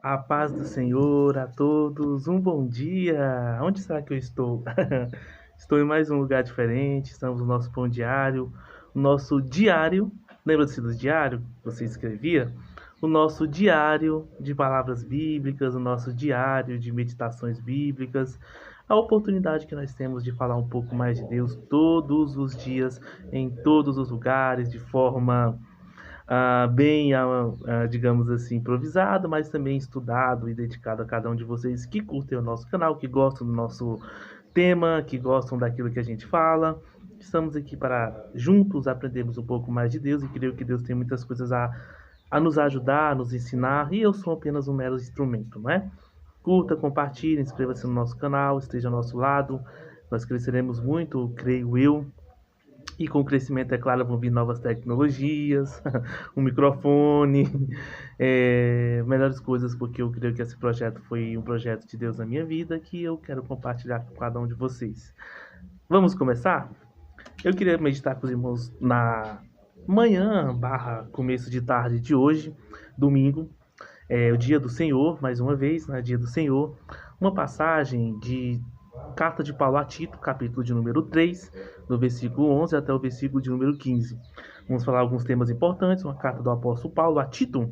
A paz do Senhor a todos, um bom dia! Onde será que eu estou? Estou em mais um lugar diferente, estamos no nosso pão diário, o nosso diário, lembra-se do diário que você escrevia? O nosso diário de palavras bíblicas, o nosso diário de meditações bíblicas, a oportunidade que nós temos de falar um pouco mais de Deus todos os dias, em todos os lugares, de forma bem, digamos assim, improvisado, mas também estudado e dedicado a cada um de vocês que curtem o nosso canal, que gostam do nosso tema, que gostam daquilo que a gente fala. Estamos aqui para juntos aprendermos um pouco mais de Deus e creio que Deus tem muitas coisas a nos ajudar, a nos ensinar, e eu sou apenas um mero instrumento, não é? Curta, compartilhe, inscreva-se no nosso canal, esteja ao nosso lado. Nós cresceremos muito, creio eu, e com o crescimento, é claro, vão vir novas tecnologias, um microfone, melhores coisas, porque eu creio que esse projeto foi um projeto de Deus na minha vida que eu quero compartilhar com cada um de vocês. Vamos começar? Eu queria meditar com os irmãos na manhã barra começo de tarde de hoje, domingo, o dia do Senhor, mais uma vez, né, dia do Senhor, uma passagem de Carta de Paulo a Tito, capítulo de número 3, do versículo 11 até o versículo de número 15. Vamos falar alguns temas importantes, uma carta do apóstolo Paulo a Tito,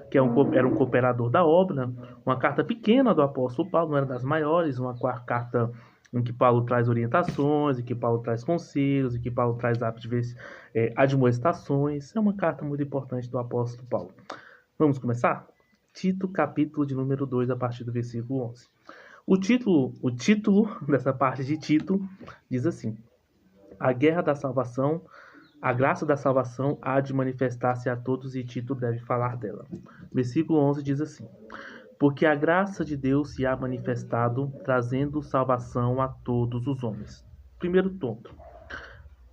que era um cooperador da obra, uma carta pequena do apóstolo Paulo, não era das maiores, uma carta em que Paulo traz orientações, em que Paulo traz conselhos, em que Paulo traz admoestações. É uma carta muito importante do apóstolo Paulo. Vamos começar? Tito, capítulo de número 2, a partir do versículo 11. O título dessa parte de Tito diz assim: a guerra da salvação, a graça da salvação há de manifestar-se a todos e Tito deve falar dela. Versículo 11 diz assim: porque a graça de Deus se há manifestado, trazendo salvação a todos os homens. Primeiro ponto.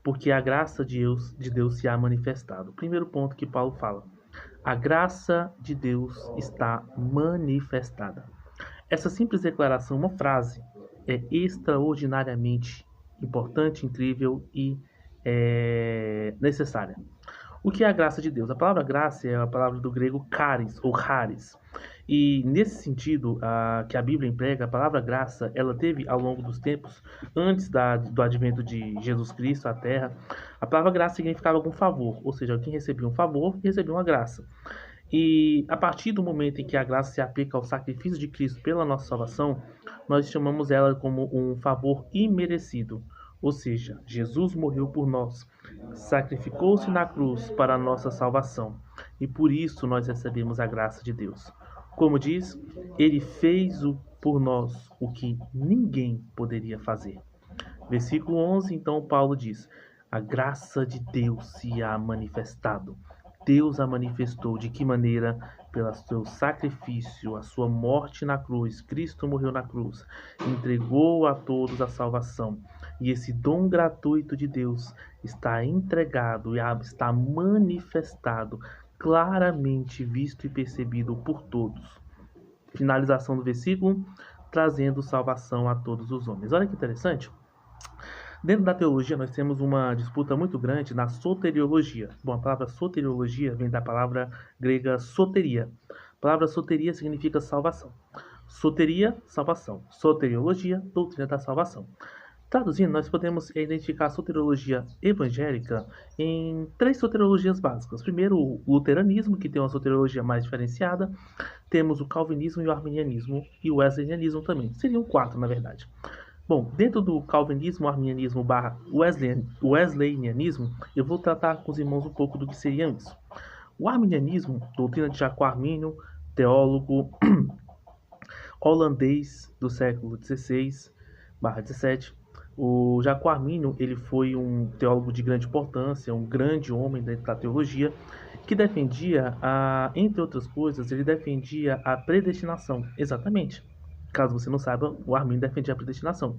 Porque a graça de Deus se há manifestado. Primeiro ponto que Paulo fala. A graça de Deus está manifestada. Essa simples declaração, uma frase, é extraordinariamente importante, incrível e necessária. O que é a graça de Deus? A palavra graça é a palavra do grego charis ou charis. E nesse sentido que a Bíblia emprega, a palavra graça, ela teve ao longo dos tempos, antes do advento de Jesus Cristo à Terra, a palavra graça significava algum favor, ou seja, quem recebia um favor, recebia uma graça. E a partir do momento em que a graça se aplica ao sacrifício de Cristo pela nossa salvação, nós chamamos ela como um favor imerecido. Ou seja, Jesus morreu por nós, sacrificou-se na cruz para a nossa salvação, e por isso nós recebemos a graça de Deus. Como diz, ele fez por nós o que ninguém poderia fazer. Versículo 11, então Paulo diz: a graça de Deus se há manifestado. Deus a manifestou de que maneira? Pelo seu sacrifício, a sua morte na cruz. Cristo morreu na cruz, entregou a todos a salvação. E esse dom gratuito de Deus está entregado e está manifestado, claramente visto e percebido por todos. Finalização do versículo, trazendo salvação a todos os homens. Olha que interessante. Dentro da teologia, nós temos uma disputa muito grande na soteriologia. Bom, a palavra soteriologia vem da palavra grega soteria. A palavra soteria significa salvação. Soteria, salvação. Soteriologia, doutrina da salvação. Traduzindo, nós podemos identificar a soteriologia evangélica em 3 soteriologias básicas. Primeiro, o luteranismo, que tem uma soteriologia mais diferenciada. Temos o calvinismo e o arminianismo, e o wesleyanianismo também. Seriam 4, na verdade. Bom, dentro do calvinismo, arminianismo barra wesleyanianismo, eu vou tratar com os irmãos um pouco do que seria isso. O arminianismo, doutrina de Jacó Armínio, teólogo holandês do século XVI/XVII. O Jacó Armínio, ele foi um teólogo de grande importância, um grande homem da teologia, que defendia, entre outras coisas, ele defendia a predestinação. Exatamente. Caso você não saiba, o Armínio defendia a predestinação.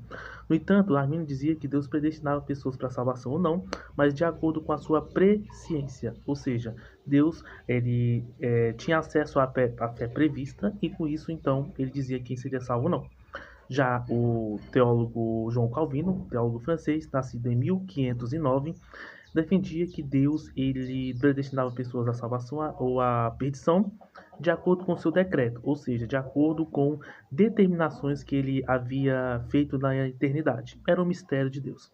No entanto, o Armínio dizia que Deus predestinava pessoas para a salvação ou não, mas de acordo com a sua presciência. Ou seja, Deus ele tinha acesso à fé prevista e com isso, então, ele dizia quem seria salvo ou não. Já o teólogo João Calvino, teólogo francês, nascido em 1509, defendia que Deus ele predestinava pessoas à salvação ou à perdição de acordo com seu decreto, ou seja, de acordo com determinações que ele havia feito na eternidade. Era um mistério de Deus.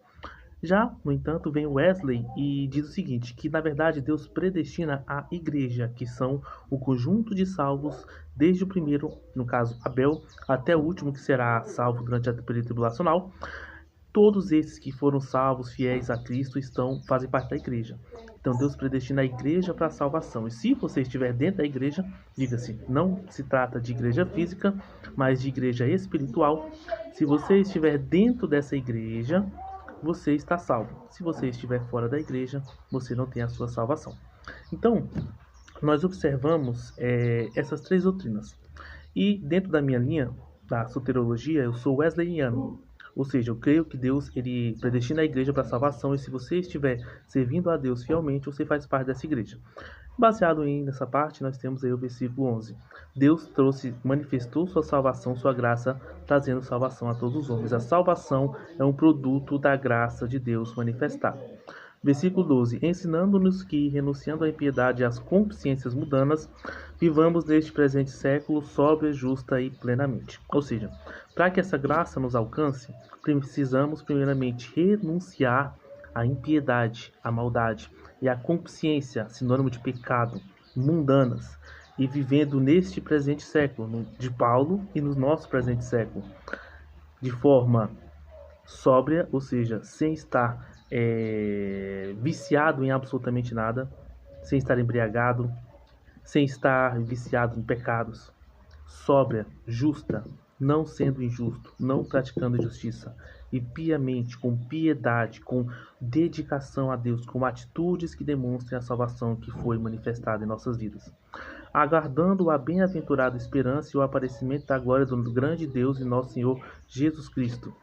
Já, no entanto, vem Wesley e diz o seguinte, que na verdade Deus predestina a igreja, que são o conjunto de salvos desde o primeiro, no caso Abel, até o último que será salvo durante a período tribulacional. Todos esses que foram salvos, fiéis a Cristo, fazem parte da igreja. Então Deus predestina a igreja para a salvação. E se você estiver dentro da igreja, diga-se, não se trata de igreja física, mas de igreja espiritual. Se você estiver dentro dessa igreja, você está salvo. Se você estiver fora da igreja, você não tem a sua salvação. Então, nós observamos essas três doutrinas. E dentro da minha linha, da soteriologia, eu sou wesleyano. Ou seja, eu creio que Deus ele predestina a igreja para a salvação e se você estiver servindo a Deus fielmente, você faz parte dessa igreja. Baseado nessa parte, nós temos aí o versículo 11. Deus manifestou sua salvação, sua graça, trazendo salvação a todos os homens. A salvação é um produto da graça de Deus manifestada. Versículo 12. Ensinando-nos que, renunciando à impiedade e às consciências mundanas, vivamos neste presente século sóbria, justa e plenamente. Ou seja, para que essa graça nos alcance, precisamos primeiramente renunciar à impiedade, à maldade e à consciência, sinônimo de pecado, mundanas, e vivendo neste presente século, de Paulo e no nosso presente século, de forma sóbria, ou seja, sem estar viciado em absolutamente nada, sem estar embriagado, sem estar viciado em pecados, sóbria, justa, não sendo injusto, não praticando injustiça, e piamente, com piedade, com dedicação a Deus, com atitudes que demonstrem a salvação que foi manifestada em nossas vidas. Aguardando a bem-aventurada esperança e o aparecimento da glória do grande Deus e nosso Senhor Jesus Cristo.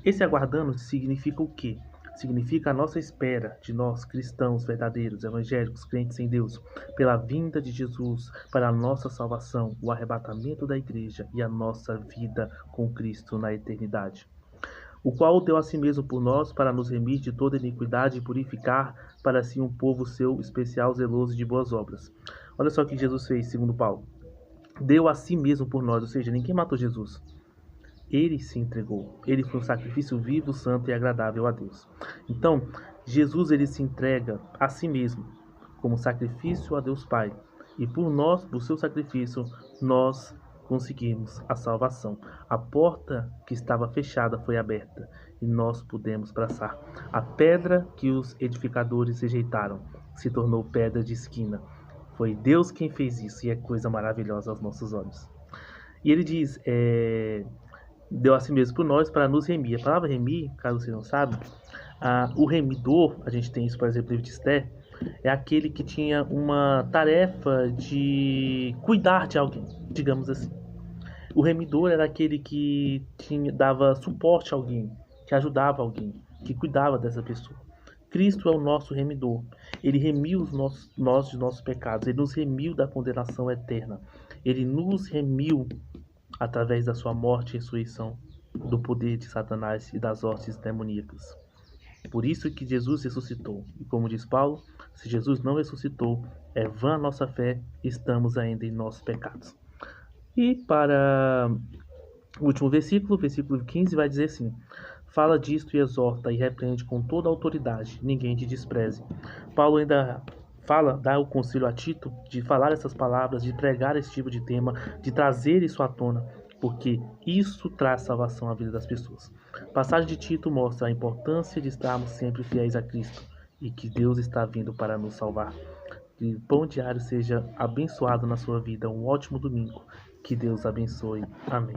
Esse aguardando significa o quê? Significa a nossa espera de nós, cristãos verdadeiros, evangélicos, crentes em Deus, pela vinda de Jesus, para a nossa salvação, o arrebatamento da igreja e a nossa vida com Cristo na eternidade. O qual deu a si mesmo por nós para nos remir de toda iniquidade e purificar para si um povo seu especial, zeloso de boas obras. Olha só o que Jesus fez, segundo Paulo. Deu a si mesmo por nós, ou seja, ninguém matou Jesus. Ele se entregou. Ele foi um sacrifício vivo, santo e agradável a Deus. Então, Jesus ele se entrega a si mesmo como sacrifício a Deus Pai. E por nós, por seu sacrifício, nós conseguimos a salvação. A porta que estava fechada foi aberta e nós pudemos passar. A pedra que os edificadores rejeitaram se tornou pedra de esquina. Foi Deus quem fez isso e é coisa maravilhosa aos nossos olhos. E ele diz, deu a si mesmo por nós para nos remir. A palavra remir, caso você não sabe, o remidor, a gente tem isso, por exemplo, no livro de Esther, é aquele que tinha uma tarefa de cuidar de alguém, digamos assim. O remidor era aquele que dava suporte a alguém, que ajudava alguém, que cuidava dessa pessoa. Cristo é o nosso remidor. Ele remiu nós de nossos pecados. Ele nos remiu da condenação eterna. Ele nos remiu através da sua morte e ressurreição do poder de Satanás e das hostes demoníacas. Por isso que Jesus ressuscitou. E como diz Paulo, se Jesus não ressuscitou, é vã a nossa fé, estamos ainda em nossos pecados. E para o último versículo 15, vai dizer assim: fala disto e exorta e repreende com toda a autoridade, ninguém te despreze. Paulo ainda dá o conselho a Tito de falar essas palavras, de pregar esse tipo de tema, de trazer isso à tona, porque isso traz salvação à vida das pessoas. A passagem de Tito mostra a importância de estarmos sempre fiéis a Cristo e que Deus está vindo para nos salvar. Que o pão diário seja abençoado na sua vida. Um ótimo domingo. Que Deus abençoe. Amém.